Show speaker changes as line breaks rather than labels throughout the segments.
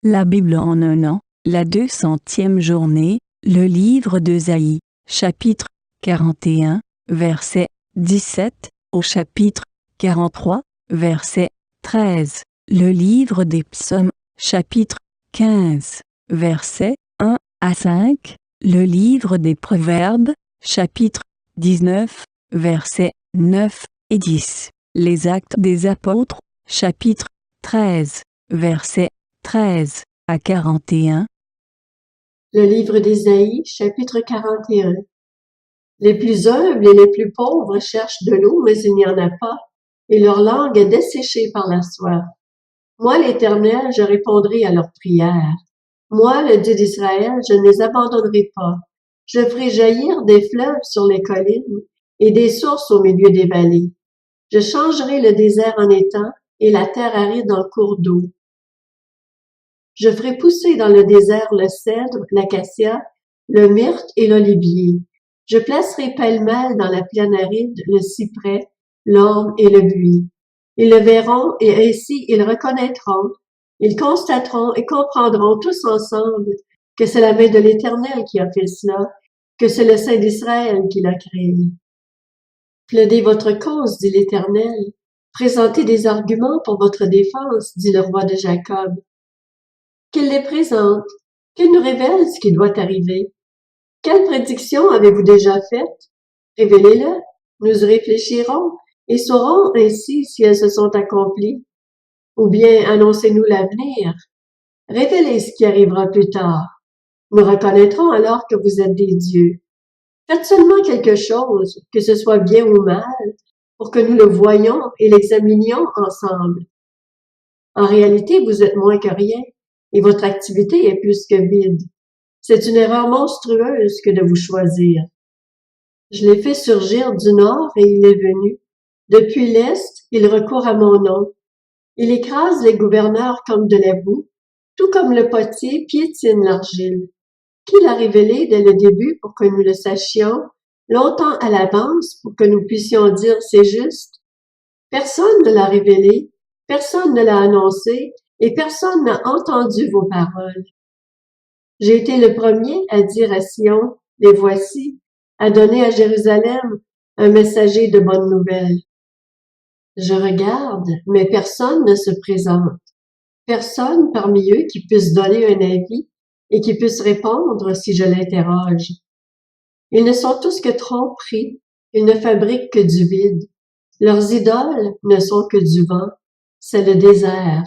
La Bible en un an, la 200e journée, le livre d'Ésaïe, chapitre 41, verset 17, au chapitre 43, verset 13. Le livre des psaumes, chapitre 15, versets 1 à 5. Le livre des proverbes, chapitre 19, versets 9 et 10. Les actes des apôtres, chapitre 13, versets 13 à 41.
Le livre d'Ésaïe, chapitre 41. Les plus humbles et les plus pauvres cherchent de l'eau, mais il n'y en a pas, et leur langue est desséchée par la soif. Moi, l'Éternel, je répondrai à leurs prières. Moi, le Dieu d'Israël, je ne les abandonnerai pas. Je ferai jaillir des fleuves sur les collines et des sources au milieu des vallées. Je changerai le désert en étang et la terre aride en cours d'eau. Je ferai pousser dans le désert le cèdre, l'acacia, le myrte et l'olivier. Je placerai pêle-mêle dans la plaine aride le cyprès, l'orme et le buis. Ils le verront et ainsi ils reconnaîtront. Ils constateront et comprendront tous ensemble que c'est la main de l'Éternel qui a fait cela, que c'est le Saint d'Israël qui l'a créé. Plaidez votre cause, dit l'Éternel. Présentez des arguments pour votre défense, dit le roi de Jacob. Qu'il les présente, qu'il nous révèle ce qui doit arriver. Quelles prédictions avez-vous déjà faites? Révélez-le, nous réfléchirons et saurons ainsi si elles se sont accomplies. Ou bien annoncez-nous l'avenir. Révélez ce qui arrivera plus tard. Nous reconnaîtrons alors que vous êtes des dieux. Faites seulement quelque chose, que ce soit bien ou mal, pour que nous le voyions et l'examinions ensemble. En réalité, vous êtes moins que rien, et votre activité est plus que vide. C'est une erreur monstrueuse que de vous choisir. Je l'ai fait surgir du nord et il est venu. Depuis l'est, il recourt à mon nom. Il écrase les gouverneurs comme de la boue, tout comme le potier piétine l'argile. Qui l'a révélé dès le début pour que nous le sachions, longtemps à l'avance pour que nous puissions dire c'est juste? Personne ne l'a révélé, personne ne l'a annoncé, et personne n'a entendu vos paroles. J'ai été le premier à dire à Sion, les voici, à donner à Jérusalem un messager de bonnes nouvelles. Je regarde, mais personne ne se présente. Personne parmi eux qui puisse donner un avis et qui puisse répondre si je l'interroge. Ils ne sont tous que tromperies, ils ne fabriquent que du vide. Leurs idoles ne sont que du vent, c'est le désert.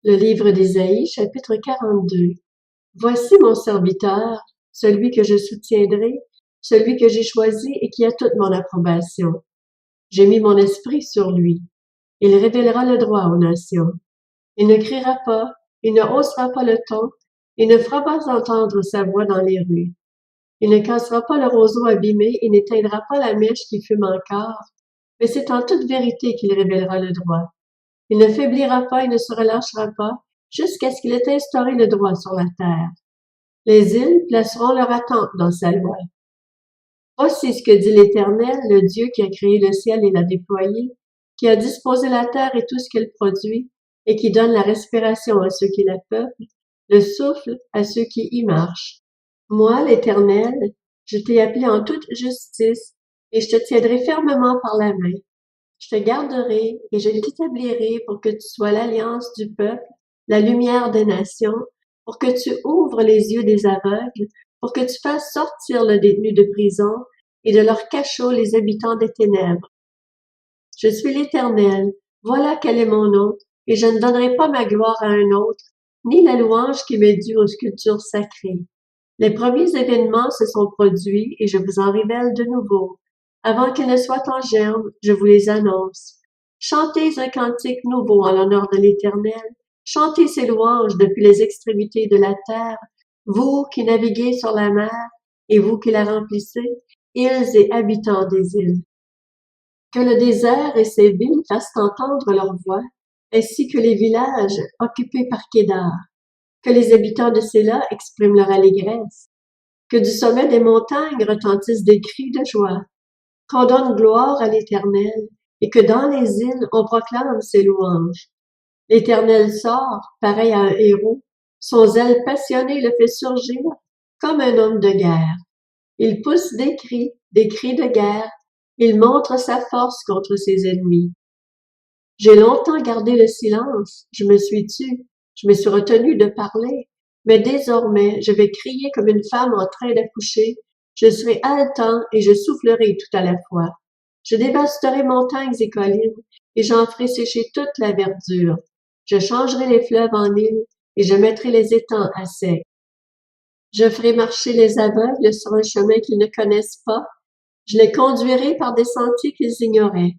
Le livre d'Ésaïe, chapitre 42. Voici mon serviteur, celui que je soutiendrai, celui que j'ai choisi et qui a toute mon approbation. J'ai mis mon esprit sur lui. Il révélera le droit aux nations. Il ne criera pas, il ne haussera pas le ton, il ne fera pas entendre sa voix dans les rues. Il ne cassera pas le roseau abîmé et n'éteindra pas la mèche qui fume encore, mais c'est en toute vérité qu'il révélera le droit. Il ne faiblira pas et ne se relâchera pas, jusqu'à ce qu'il ait instauré le droit sur la terre. Les îles placeront leur attente dans sa loi. Voici ce que dit l'Éternel, le Dieu qui a créé le ciel et l'a déployé, qui a disposé la terre et tout ce qu'elle produit, et qui donne la respiration à ceux qui la peuplent, le souffle à ceux qui y marchent. Moi, l'Éternel, je t'ai appelé en toute justice, et je te tiendrai fermement par la main. Je te garderai et je t'établirai pour que tu sois l'alliance du peuple, la lumière des nations, pour que tu ouvres les yeux des aveugles, pour que tu fasses sortir le détenu de prison et de leur cachot les habitants des ténèbres. Je suis l'Éternel, voilà quel est mon nom, et je ne donnerai pas ma gloire à un autre, ni la louange qui m'est due aux sculptures sacrées. Les premiers événements se sont produits et je vous en révèle de nouveau. Avant qu'ils ne soient en germe, je vous les annonce. Chantez un cantique nouveau en l'honneur de l'Éternel. Chantez ses louanges depuis les extrémités de la terre, vous qui naviguez sur la mer et vous qui la remplissez, îles et habitants des îles. Que le désert et ses villes fassent entendre leur voix, ainsi que les villages occupés par Kédar. Que les habitants de Séla expriment leur allégresse. Que du sommet des montagnes retentissent des cris de joie. Qu'on donne gloire à l'Éternel et que dans les îles on proclame ses louanges. L'Éternel sort, pareil à un héros. Son zèle passionné le fait surgir comme un homme de guerre. Il pousse des cris de guerre. Il montre sa force contre ses ennemis. J'ai longtemps gardé le silence, je me suis tue, je me suis retenue de parler, mais désormais je vais crier comme une femme en train d'accoucher, je serai haletant et je soufflerai tout à la fois. Je dévasterai montagnes et collines, et j'en ferai sécher toute la verdure. Je changerai les fleuves en îles, et je mettrai les étangs à sec. Je ferai marcher les aveugles sur un chemin qu'ils ne connaissent pas, je les conduirai par des sentiers qu'ils ignoraient.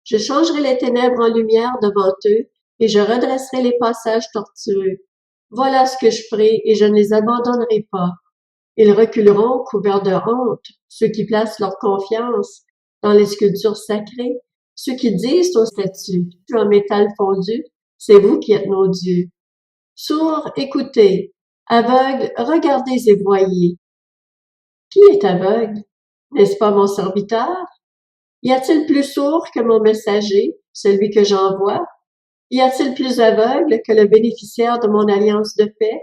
Je changerai les ténèbres en lumière devant eux, et je redresserai les passages tortueux. Voilà ce que je ferai, et je ne les abandonnerai pas. Ils reculeront couverts de honte, ceux qui placent leur confiance dans les sculptures sacrées, ceux qui disent aux statues, en métal fondu, c'est vous qui êtes nos dieux. Sourds, écoutez. Aveugles, regardez et voyez. Qui est aveugle? N'est-ce pas mon serviteur? Y a-t-il plus sourd que mon messager, celui que j'envoie? Y a-t-il plus aveugle que le bénéficiaire de mon alliance de paix?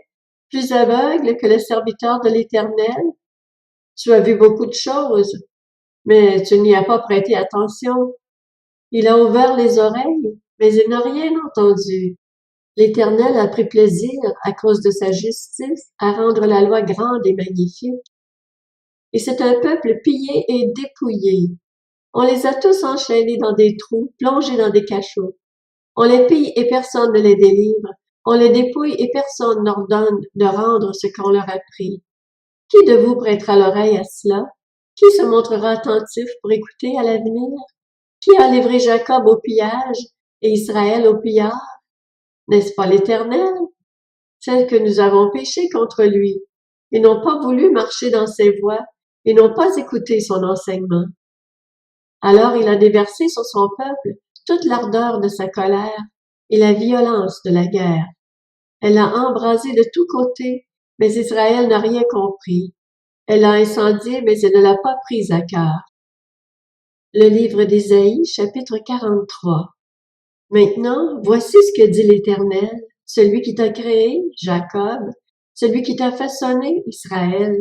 Plus aveugle que le serviteur de l'Éternel? Tu as vu beaucoup de choses, mais tu n'y as pas prêté attention. Il a ouvert les oreilles, mais il n'a rien entendu. L'Éternel a pris plaisir, à cause de sa justice, à rendre la loi grande et magnifique. Et c'est un peuple pillé et dépouillé. On les a tous enchaînés dans des trous, plongés dans des cachots. On les pille et personne ne les délivre. On les dépouille et personne n'ordonne de rendre ce qu'on leur a pris. Qui de vous prêtera l'oreille à cela? Qui se montrera attentif pour écouter à l'avenir? Qui a livré Jacob au pillage et Israël au pillard? N'est-ce pas l'Éternel? C'est que nous avons péché contre lui. Ils n'ont pas voulu marcher dans ses voies. Ils n'ont pas écouté son enseignement. Alors il a déversé sur son peuple toute l'ardeur de sa colère et la violence de la guerre. Elle l'a embrasé de tous côtés, mais Israël n'a rien compris. Elle l'a incendié, mais elle ne l'a pas pris à cœur. Le livre d'Ésaïe, chapitre 43. Maintenant, voici ce que dit l'Éternel, celui qui t'a créé, Jacob, celui qui t'a façonné, Israël.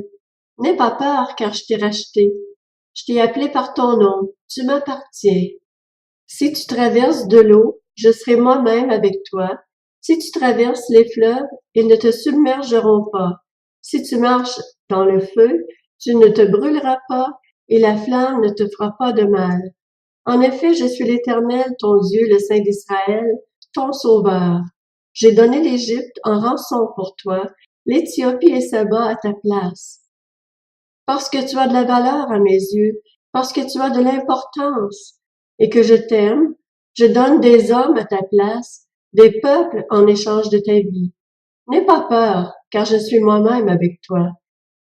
N'aie pas peur, car je t'ai racheté. Je t'ai appelé par ton nom, tu m'appartiens. Si tu traverses de l'eau, je serai moi-même avec toi. Si tu traverses les fleuves, ils ne te submergeront pas. Si tu marches dans le feu, tu ne te brûleras pas et la flamme ne te fera pas de mal. En effet, je suis l'Éternel, ton Dieu, le Saint d'Israël, ton Sauveur. J'ai donné l'Égypte en rançon pour toi, l'Éthiopie et Saba à ta place. Parce que tu as de la valeur à mes yeux, parce que tu as de l'importance, et que je t'aime, je donne des hommes à ta place, des peuples en échange de ta vie. N'aie pas peur, car je suis moi-même avec toi.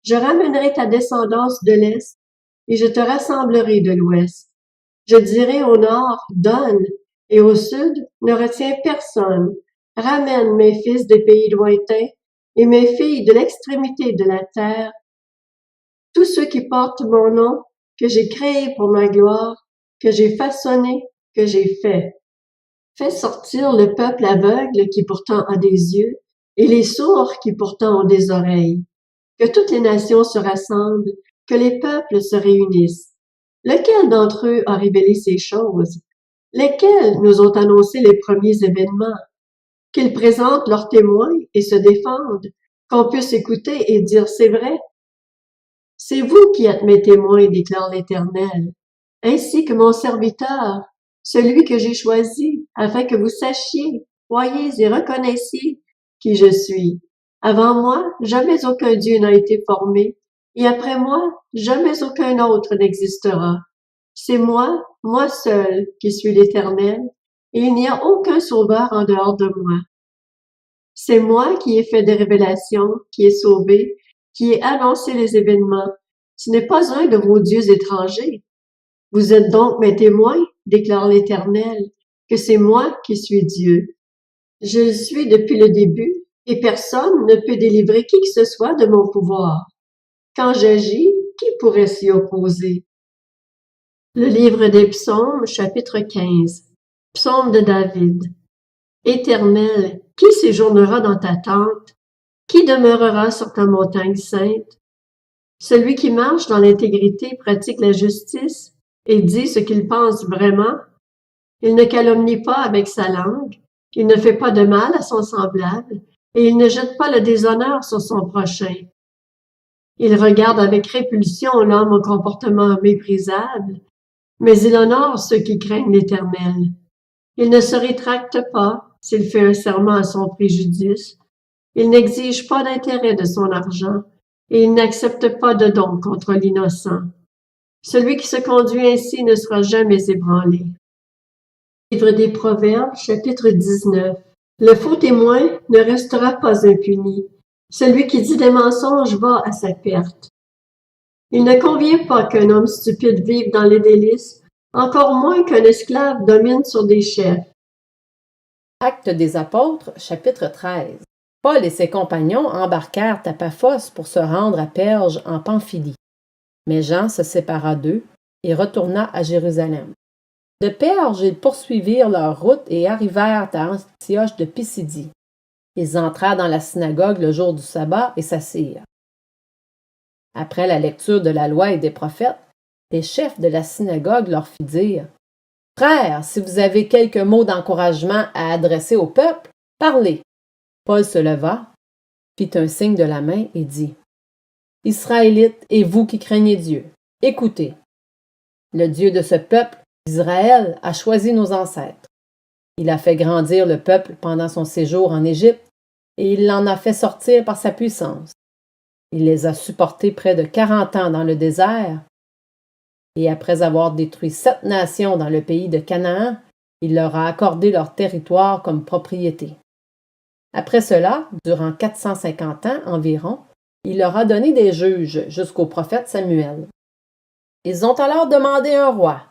Je ramènerai ta descendance de l'Est, et je te rassemblerai de l'Ouest. Je dirai au nord, donne, et au sud, ne retiens personne. Ramène mes fils des pays lointains, et mes filles de l'extrémité de la terre, tous ceux qui portent mon nom, que j'ai créé pour ma gloire, que j'ai façonné, que j'ai fait. Fais sortir le peuple aveugle qui pourtant a des yeux, et les sourds qui pourtant ont des oreilles. Que toutes les nations se rassemblent, que les peuples se réunissent. Lequel d'entre eux a révélé ces choses? Lesquels nous ont annoncé les premiers événements? Qu'ils présentent leurs témoins et se défendent, qu'on puisse écouter et dire c'est vrai. C'est vous qui êtes mes témoins, déclare l'Éternel, ainsi que mon serviteur, celui que j'ai choisi, afin que vous sachiez, voyez et reconnaissiez qui je suis. Avant moi, jamais aucun Dieu n'a été formé, et après moi, jamais aucun autre n'existera. C'est moi seul, qui suis l'Éternel, et il n'y a aucun sauveur en dehors de moi. C'est moi qui ai fait des révélations, qui ai sauvé, qui ai annoncé les événements. Ce n'est pas un de vos dieux étrangers. Vous êtes donc mes témoins, déclare l'Éternel, que c'est moi qui suis Dieu. Je le suis depuis le début, et personne ne peut délivrer qui que ce soit de mon pouvoir. Quand j'agis, qui pourrait s'y opposer? Le livre des Psaumes, chapitre 15. Psaume de David. Éternel, qui séjournera dans ta tente? Qui demeurera sur ta montagne sainte? Celui qui marche dans l'intégrité pratique la justice et dit ce qu'il pense vraiment. Il ne calomnie pas avec sa langue, il ne fait pas de mal à son semblable, et il ne jette pas le déshonneur sur son prochain. Il regarde avec répulsion l'homme au comportement méprisable, mais il honore ceux qui craignent l'Éternel. Il ne se rétracte pas s'il fait un serment à son préjudice. Il n'exige pas d'intérêt de son argent, et il n'accepte pas de don contre l'innocent. Celui qui se conduit ainsi ne sera jamais ébranlé. Livre des Proverbes, chapitre 19. Le faux témoin ne restera pas impuni. Celui qui dit des mensonges va à sa perte. Il ne convient pas qu'un homme stupide vive dans les délices, encore moins qu'un esclave domine sur des chefs.
Actes des apôtres, chapitre 13. Paul et ses compagnons embarquèrent à Paphos pour se rendre à Perge en Pamphylie. Mais Jean se sépara d'eux et retourna à Jérusalem. De Perge, ils poursuivirent leur route et arrivèrent à Antioche de Pisidie. Ils entrèrent dans la synagogue le jour du sabbat et s'assirent. Après la lecture de la loi et des prophètes, les chefs de la synagogue leur fit dire « Frères, si vous avez quelques mots d'encouragement à adresser au peuple, parlez. » Paul se leva, fit un signe de la main et dit « Israélites et vous qui craignez Dieu, écoutez. Le Dieu de ce peuple, Israël, a choisi nos ancêtres. Il a fait grandir le peuple pendant son séjour en Égypte et il l'en a fait sortir par sa puissance. Il les a supportés près de 40 ans dans le désert et après avoir détruit 7 nations dans le pays de Canaan, il leur a accordé leur territoire comme propriété. Après cela, durant 450 ans environ, il leur a donné des juges jusqu'au prophète Samuel. Ils ont alors demandé un roi,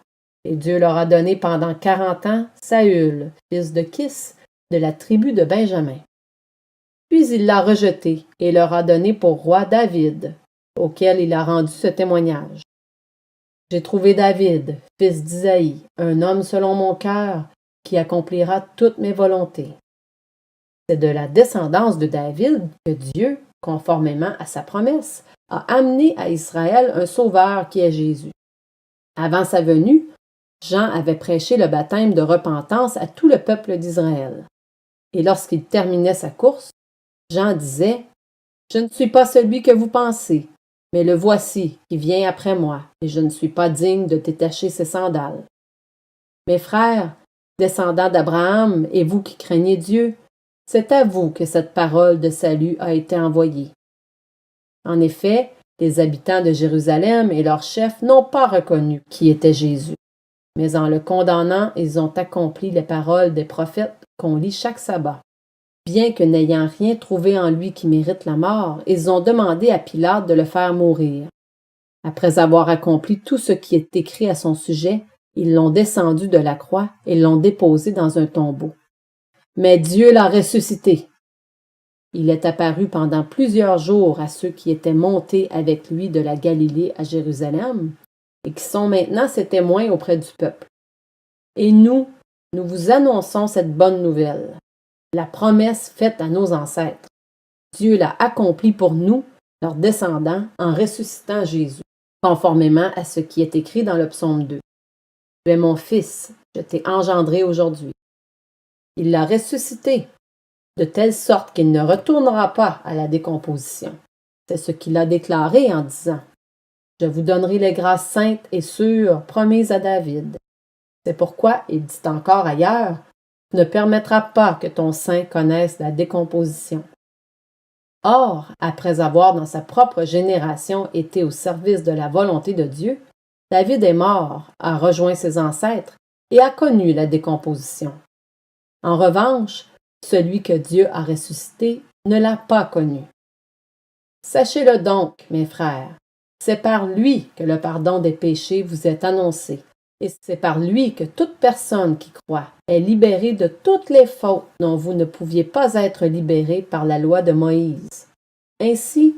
et Dieu leur a donné pendant 40 ans Saül, fils de Kis, de la tribu de Benjamin. Puis il l'a rejeté et leur a donné pour roi David, auquel il a rendu ce témoignage. J'ai trouvé David, fils d'Isaïe, un homme selon mon cœur, qui accomplira toutes mes volontés. C'est de la descendance de David que Dieu, conformément à sa promesse, a amené à Israël un sauveur qui est Jésus. Avant sa venue, Jean avait prêché le baptême de repentance à tout le peuple d'Israël. Et lorsqu'il terminait sa course, Jean disait « Je ne suis pas celui que vous pensez, mais le voici qui vient après moi, et je ne suis pas digne de détacher ses sandales. Mes frères, descendants d'Abraham, et vous qui craignez Dieu, c'est à vous que cette parole de salut a été envoyée. » En effet, les habitants de Jérusalem et leurs chefs n'ont pas reconnu qui était Jésus. Mais en le condamnant, ils ont accompli les paroles des prophètes qu'on lit chaque sabbat. Bien que n'ayant rien trouvé en lui qui mérite la mort, ils ont demandé à Pilate de le faire mourir. Après avoir accompli tout ce qui est écrit à son sujet, ils l'ont descendu de la croix et l'ont déposé dans un tombeau. Mais Dieu l'a ressuscité. Il est apparu pendant plusieurs jours à ceux qui étaient montés avec lui de la Galilée à Jérusalem et qui sont maintenant ses témoins auprès du peuple. Et nous vous annonçons cette bonne nouvelle, la promesse faite à nos ancêtres. Dieu l'a accomplie pour nous, leurs descendants, en ressuscitant Jésus, conformément à ce qui est écrit dans le psaume 2. Tu es mon fils, je t'ai engendré aujourd'hui. Il l'a ressuscité, de telle sorte qu'il ne retournera pas à la décomposition. C'est ce qu'il a déclaré en disant « Je vous donnerai les grâces saintes et sûres promises à David. » C'est pourquoi il dit encore ailleurs « Tu ne permettras pas que ton sein connaisse la décomposition. » Or, après avoir dans sa propre génération été au service de la volonté de Dieu, David est mort, a rejoint ses ancêtres et a connu la décomposition. En revanche, celui que Dieu a ressuscité ne l'a pas connu. Sachez-le donc, mes frères, c'est par lui que le pardon des péchés vous est annoncé, et c'est par lui que toute personne qui croit est libérée de toutes les fautes dont vous ne pouviez pas être libérés par la loi de Moïse. Ainsi,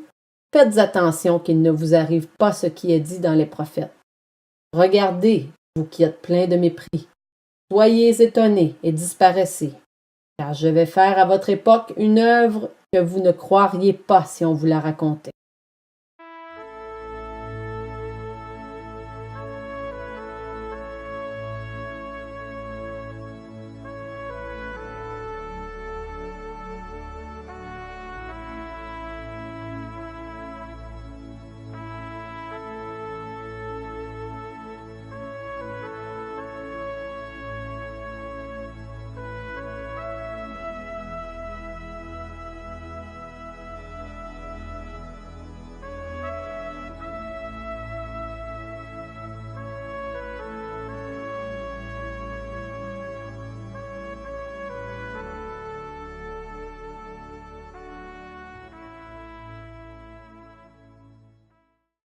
faites attention qu'il ne vous arrive pas ce qui est dit dans les prophètes. Regardez, vous qui êtes pleins de mépris, soyez étonnés et disparaissez. car je vais faire à votre époque une œuvre que vous ne croiriez pas si on vous la racontait.